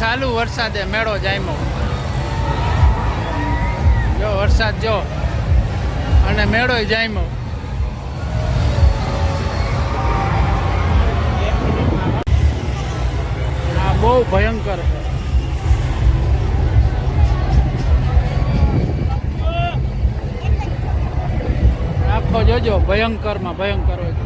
ચાલુ વરસાદે મેળો જામ્યો। જો વરસાદ જો અને મેળો જામ્યો। આ બહુ ભયંકર છે। આખો જોજો ભયંકરમાં ભયંકર હોય।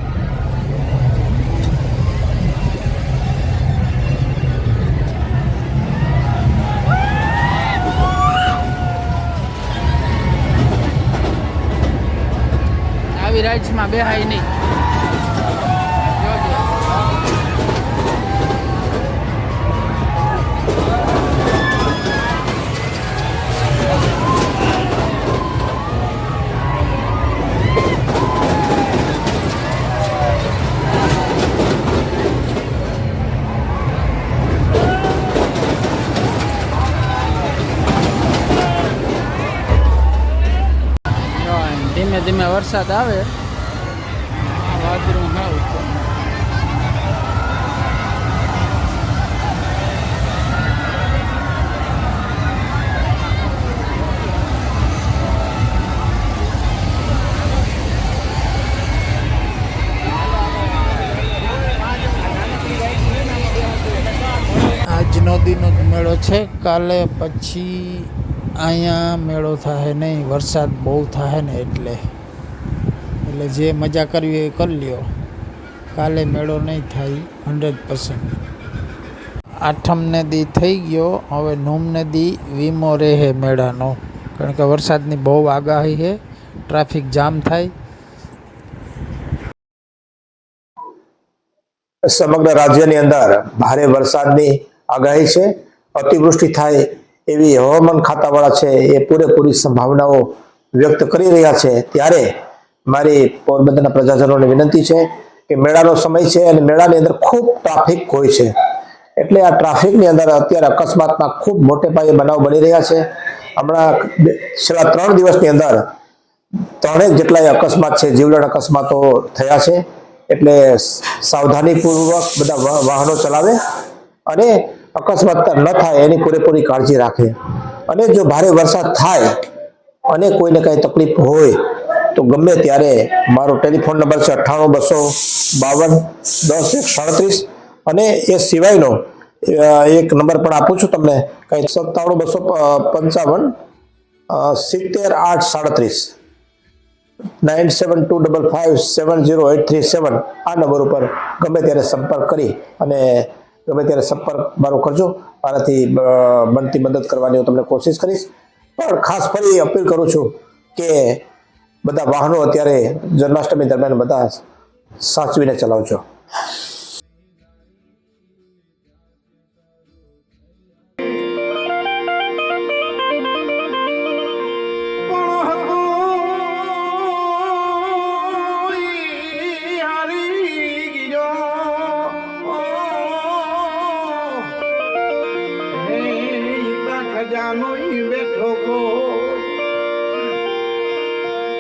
આવી રાઈડ્સમાં બેહાય નહીં। ધીમે ધીમે વરસાદ આવે। વાદળું હા ઉપર આજનો દીનો મેળો છે। કાલે પછી અહીંયા મેળો થાય નહીં, વરસાદ બહુ થાય ને એટલે જે મજા કરવી એ કરી લ્યો। કાલે મેળો નહીં થાય 100%। આઠમને દી થઈ ગયો, હવે નોમને દી વીમો રહે મેળાનો, કારણ કે વરસાદની બહુ આગાહી છે, ટ્રાફિક જામ થાય। સમગ્ર રાજ્યની અંદર ભારે વરસાદની આગાહી છે। અતિવૃષ્ટિ થાય એવી હવામાન ખાતાવાળા છે એ પૂરેપૂરી સંભાવનાઓ વ્યક્ત કરી રહ્યા છે। ત્યારે મારી પોરબંદરના પ્રજાજનોને વિનંતી છે કે મેળાનો સમય છે અને મેળાની અંદર ખૂબ ટ્રાફિક હોય છે, એટલે આ ટ્રાફિકની અંદર અત્યારે અકસ્માતના ખૂબ મોટે પાયે બનાવ બની રહ્યા છે। હમણાં છેલ્લા 3 દિવસની અંદર 3 જેટલા અકસ્માત છે, જીવલેણ અકસ્માતો થયા છે। એટલે સાવધાનીપૂર્વક બધા વાહનો ચલાવે અને અકસ્માત ન થાય એની પૂરેપૂરી કાળજી રાખે। અને જો ભારે વરસાદ થાય અને કોઈને કઈ તકલીફ હોય તો ગમે ત્યારે મારો ટેલિફોન નંબર છે 9852521037 અને એ સિવાયનો એક નંબર પણ આપું છું તમને, કઈ 97 255 70 837 9725570837 આ નંબર ઉપર ગમે ત્યારે સંપર્ક કરી અને ગમે ત્યારે સંપર્ક મારો કરજો। આનાથી બનતી મદદ કરવાની હું તમને કોશિશ કરીશ। પણ ખાસ ફરી અપીલ કરું છું કે બધા વાહનો અત્યારે જન્માષ્ટમી દરમિયાન બધા સાચવીને ચલાવજો। ખજાનો બેઠો કો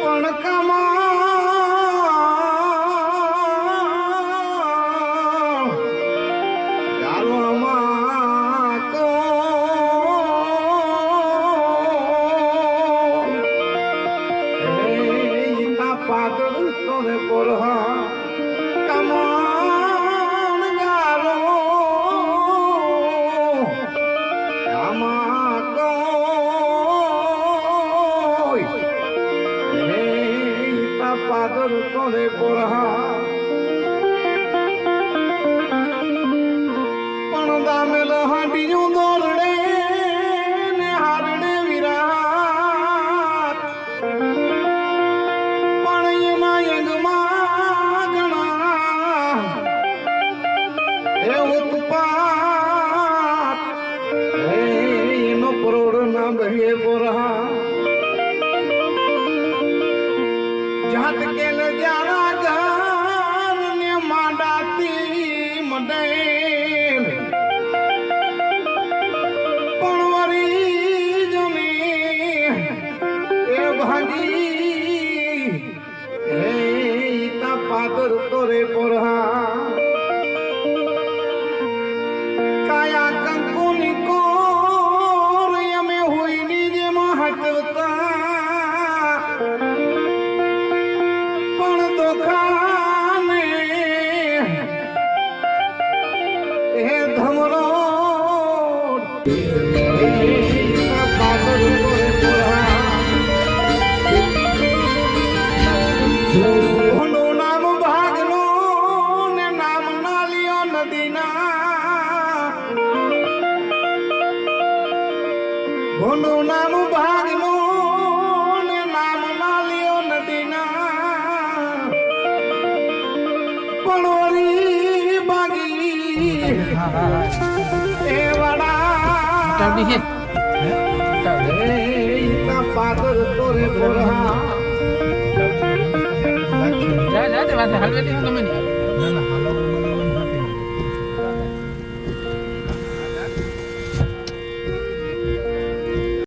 પણ કમા ગાલોમાં કો ઈતા પાદર તોને બોલહા કમાન ગાલો આમાં પાદર તોરે પોરહા પણ દામેલ હાંડિયું દોરડે ને હારડે વિરાટ પણ એના યગમાં ઘણા એ ઉત્પાત એનો પરોડ ના બહે પોરહા જાત કે ન જાણા ઘર ને માંડાતી મડે પણ વરી જને એ ભાગી હે ઈતા પાદર તોરે પોરહા કાયા કંકુની કો એ વડા ઈતા પાદર તોરે બોરા જા જા તે વાત હાલવે દે ગમે નહીં